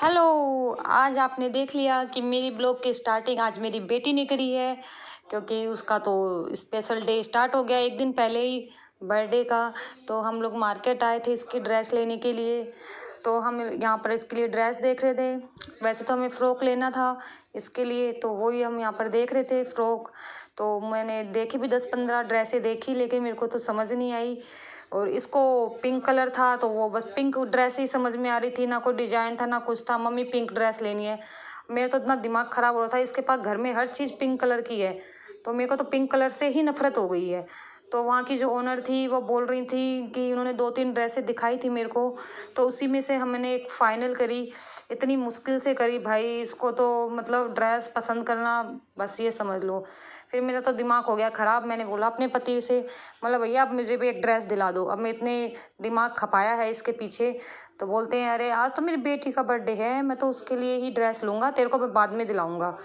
Hello. आज आपने देख लिया कि मेरी ब्लॉग की स्टार्टिंग आज मेरी बेटी ने करी है, क्योंकि उसका तो स्पेशल डे स्टार्ट हो गया एक दिन पहले ही, बर्थडे का। तो हम लोग मार्केट आए थे इसकी ड्रेस लेने के लिए। तो हम यहाँ पर इसके लिए ड्रेस देख रहे थे। वैसे तो हमें फ़्रॉक लेना था इसके लिए, तो वही हम यहाँ पर देख रहे थे फ़्रॉक। तो मैंने देखी भी 10-15 ड्रेसें देखी, लेकिन मेरे को तो समझ नहीं आई। और इसको पिंक कलर था तो वो बस पिंक ड्रेस ही समझ में आ रही थी, ना कोई डिजाइन था ना कुछ था। मम्मी पिंक ड्रेस लेनी है। मेरा तो इतना दिमाग खराब हो रहा था, इसके पास घर में हर चीज़ पिंक कलर की है, तो मेरे को तो पिंक कलर से ही नफरत हो गई है। तो वहाँ की जो ओनर थी वो बोल रही थी कि उन्होंने 2-3 ड्रेसें दिखाई थी मेरे को, तो उसी में से हमने एक फ़ाइनल करी। इतनी मुश्किल से करी भाई, इसको तो मतलब ड्रेस पसंद करना बस ये समझ लो। फिर मेरा तो दिमाग हो गया ख़राब। मैंने बोला अपने पति से, मतलब भैया अब मुझे भी एक ड्रेस दिला दो। अब मैं इतने दिमाग खपाया है इसके पीछे, तो बोलते हैं अरे आज तो मेरी बेटी का बर्थडे है, मैं तो उसके लिए ही ड्रेस लूँगा, तेरे को मैं बाद में दिलाऊँगा।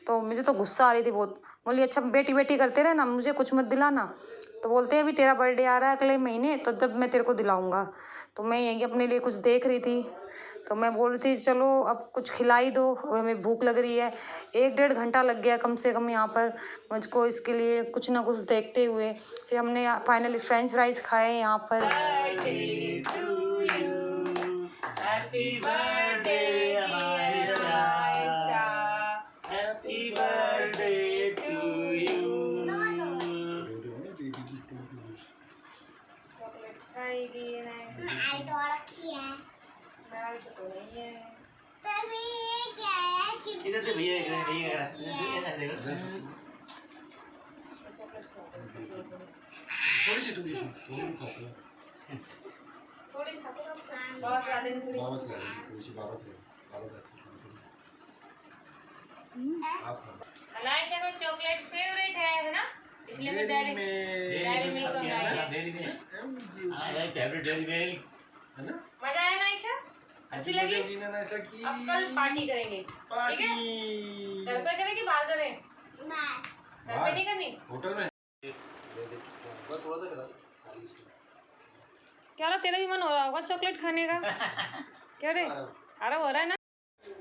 तो मुझे तो गुस्सा आ रही थी बहुत। बोली अच्छा बेटी बेटी करते रहे ना, मुझे कुछ मत दिलाना। तो बोलते हैं अभी तेरा बर्थडे आ रहा है अगले महीने, तो जब मैं तेरे को दिलाऊँगा। तो मैं यही अपने लिए कुछ देख रही थी, तो मैं बोल रही थी चलो अब कुछ खिला ही दो, अब हमें भूख लग रही है। 1-1.5 घंटा लग गया कम से कम यहाँ पर मुझको इसके लिए कुछ ना कुछ देखते हुए। फिर हमने फाइनली फ्रेंच फ्राइज खाए यहाँ पर। Happy birthday Ayesha, happy birthday to you. Chocolate खाएगी नहीं तो रखी है, तो नहीं है। तभी ये क्या है कि इधर से भैया थोड़ी सी थोड़ी खाते हो बाबा खिला देंगे थोड़ी सी अनायशा का चॉकलेट फेवरेट है ना, इसलिए मैं डेयरी मिल्क मंगाई। फेवरेट डेयरी मिल्क है ना। मजा आया ना आयशा, अच्छी लगी। अब कल पार्टी करेंगे, ठीक है? घर पे करें कि बाहर करें? घर पे नहीं करनी, होटल में। थोड़ा सा क्या रहा, तेरा भी मन हो रहा होगा चॉकलेट खाने का? क्या रे, आराम हो रहा है ना?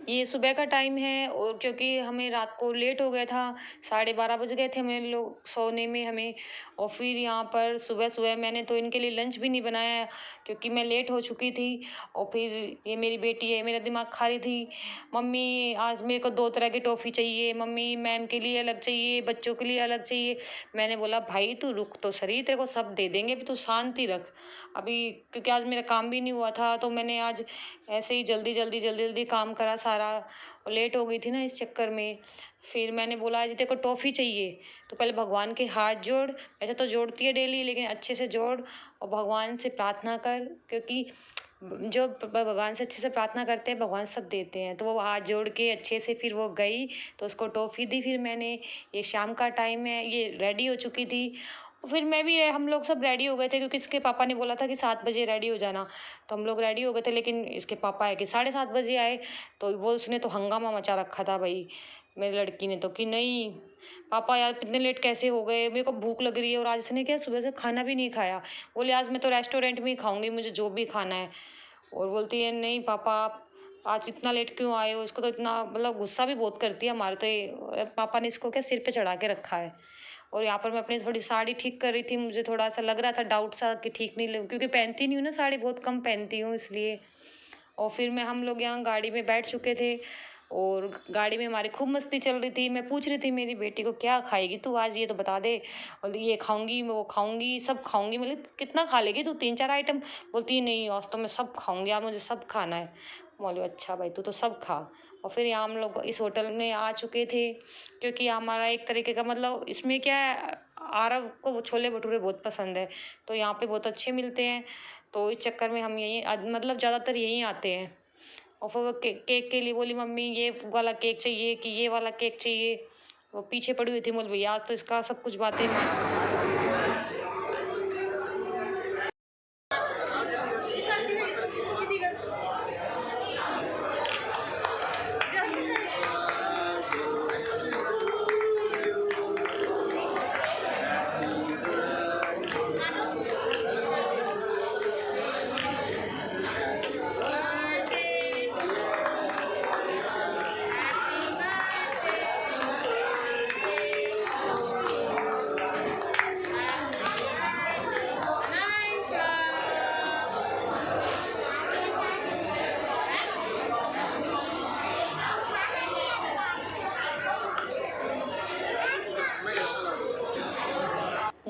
ये सुबह का टाइम है, और क्योंकि हमें रात को लेट हो गया था, 12:30 बज गए थे हमें लोग सोने में हमें। और फिर यहाँ पर सुबह सुबह मैंने तो इनके लिए लंच भी नहीं बनाया, क्योंकि मैं लेट हो चुकी थी। और फिर ये मेरी बेटी है, मेरा दिमाग खा रही थी, मम्मी आज मेरे को 2 तरह की टॉफ़ी चाहिए, मम्मी मैम के लिए अलग चाहिए, बच्चों के लिए अलग चाहिए। मैंने बोला भाई तू रुक तो सही, तेरे को सब दे देंगे, अभी तू शांति रख अभी, क्योंकि आज मेरा काम भी नहीं हुआ था। तो मैंने आज ऐसे ही जल्दी काम करा सारा, और लेट हो गई थी ना इस चक्कर में। फिर मैंने बोला आज तेरे को टॉफ़ी चाहिए तो पहले भगवान के हाथ जोड़, ऐसा तो जोड़ती है डेली, लेकिन अच्छे से जोड़ और भगवान से प्रार्थना कर, क्योंकि जो भगवान से अच्छे से प्रार्थना करते हैं भगवान सब देते हैं। तो वो हाथ जोड़ के अच्छे से फिर वो गई तो उसको टॉफ़ी दी। फिर मैंने, ये शाम का टाइम है, ये रेडी हो चुकी थी। फिर मैं भी, हम लोग सब रेडी हो गए थे, क्योंकि इसके पापा ने बोला था कि 7 बजे रेडी हो जाना। तो हम लोग रेडी हो गए थे, लेकिन इसके पापा है कि 7:30 बजे आए। तो वो उसने तो हंगामा मचा रखा था भाई, मेरी लड़की ने तो, कि नहीं पापा यार इतने लेट कैसे हो गए, मेरे को भूख लग रही है। और आज इसने क्या सुबह से खाना भी नहीं खाया। बोले आज मैं तो रेस्टोरेंट में ही खाऊंगी, मुझे जो भी खाना है। और बोलती है नहीं पापा आप आज इतना लेट क्यों आए हो। इसको तो इतना मतलब गुस्सा भी बहुत करती है हमारे, तो ये पापा ने इसको क्या सिर पे चढ़ा के रखा है। और यहाँ पर मैं अपनी थोड़ी साड़ी ठीक कर रही थी, मुझे थोड़ा सा लग रहा था डाउट सा कि ठीक नहीं लग, क्योंकि पहनती नहीं हूँ ना साड़ी, बहुत कम पहनती हूँ इसलिए। और फिर हम लोग यहाँ गाड़ी में बैठ चुके थे, और गाड़ी में हमारी खूब मस्ती चल रही थी। मैं पूछ रही थी मेरी बेटी को क्या खाएगी तू आज, ये तो बता दे। और ये खाऊंगी, मैं वो खाऊंगी, सब खाऊंगी। मतलब कितना खा लेगी तू, 3-4 आइटम। बोलती है नहीं आज तो मैं सब खाऊंगी, आज मुझे सब खाना है। बोले अच्छा भाई तू तो सब खा। और फिर यहाँ हम लोग इस होटल में आ चुके थे, क्योंकि हमारा एक तरीके का मतलब इसमें क्या है, आरव को छोले भटूरे बहुत पसंद है, तो यहाँ पे बहुत अच्छे मिलते हैं। तो इस चक्कर में हम यहीं मतलब ज़्यादातर यहीं आते हैं। और फिर वो केक के लिए बोली मम्मी ये वाला केक चाहिए कि ये वाला केक चाहिए। वो पीछे पड़ी हुई थी, बोल भैया आज तो इसका सब कुछ बातें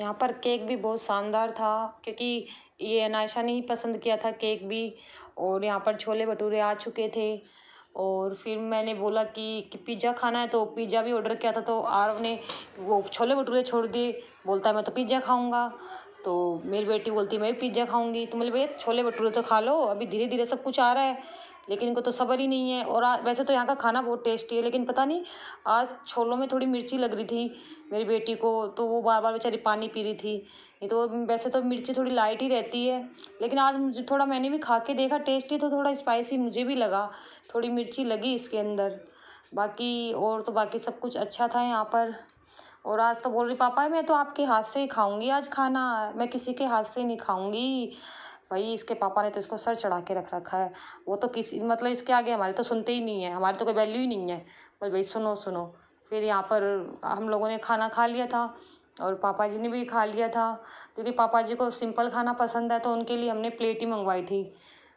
यहाँ पर केक भी बहुत शानदार था, क्योंकि ये अनायशा ने ही पसंद किया था केक भी। और यहाँ पर छोले भटूरे आ चुके थे। और फिर मैंने बोला कि पिज़्ज़ा खाना है, तो पिज़्ज़ा भी ऑर्डर किया था। तो आरव ने वो छोले भटूरे छोड़ दिए, बोलता है मैं तो पिज़्ज़ा खाऊंगा। तो मेरी बेटी बोलती है मैं भी पिज़्ज़ा खाऊंगी। तो मतलब भैया छोले भटूरे तो खा लो, अभी धीरे धीरे सब कुछ आ रहा है, लेकिन इनको तो सब्र ही नहीं है। और वैसे तो यहाँ का खाना बहुत टेस्टी है, लेकिन पता नहीं आज छोलों में थोड़ी मिर्ची लग रही थी मेरी बेटी को, तो वो बार बार बेचारी पानी पी रही थी। ये तो वैसे तो मिर्ची थोड़ी लाइट ही रहती है, लेकिन आज मुझे थोड़ा, मैंने भी खा के देखा, टेस्टी तो थोड़ा स्पाइसी मुझे भी लगा, थोड़ी मिर्ची लगी इसके अंदर। बाकी और तो बाकी सब कुछ अच्छा था यहाँ पर। और आज तो बोल रही पापा मैं तो आपके हाथ से ही खाऊंगी आज खाना, मैं किसी के हाथ से नहीं खाऊंगी। भाई इसके पापा ने तो इसको सर चढ़ा के रख रखा है। वो तो किसी मतलब इसके आगे हमारे तो सुनते ही नहीं है, हमारी तो कोई वैल्यू ही नहीं है। बोल भाई सुनो सुनो। फिर यहाँ पर हम लोगों ने खाना खा लिया था और पापा जी ने भी खा लिया था, क्योंकि पापा जी को सिंपल खाना पसंद है, तो उनके लिए हमने प्लेट ही मंगवाई थी।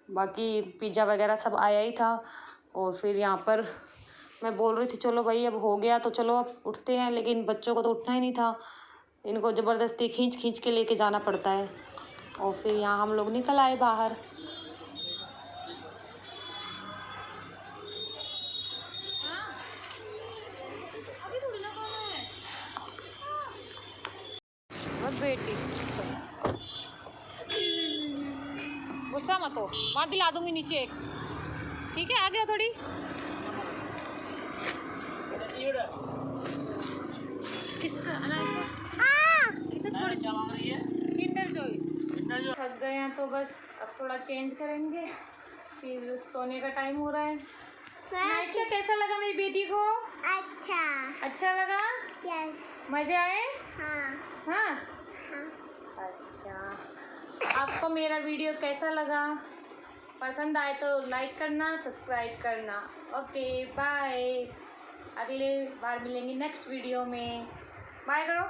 बाकी पिज़्ज़ा वगैरह सब आया ही था। और फिर यहाँ पर मैं बोल रही थी चलो भाई अब हो गया तो चलो अब उठते हैं, लेकिन बच्चों को तो उठना ही नहीं था, इनको ज़बरदस्ती खींच खींच के लेके जाना पड़ता है। और फिर यहाँ हम लोग निकल आए बाहर। बस बेटी गुस्सा मत हो, वहाँ दिला दूंगी नीचे एक, ठीक है? आ गया थोड़ी किसका किंडर जॉय। थक गए हैं तो बस अब थोड़ा चेंज करेंगे, फिर सोने का टाइम हो रहा है। अच्छा कैसा लगा मेरी बेटी को? अच्छा लगा? यस। मजे आए? हाँ। हाँ? हाँ। अच्छा, आपको मेरा वीडियो कैसा लगा? पसंद आए तो लाइक करना, सब्सक्राइब करना। ओके बाय, अगले बार मिलेंगे नेक्स्ट वीडियो में। बाय करो।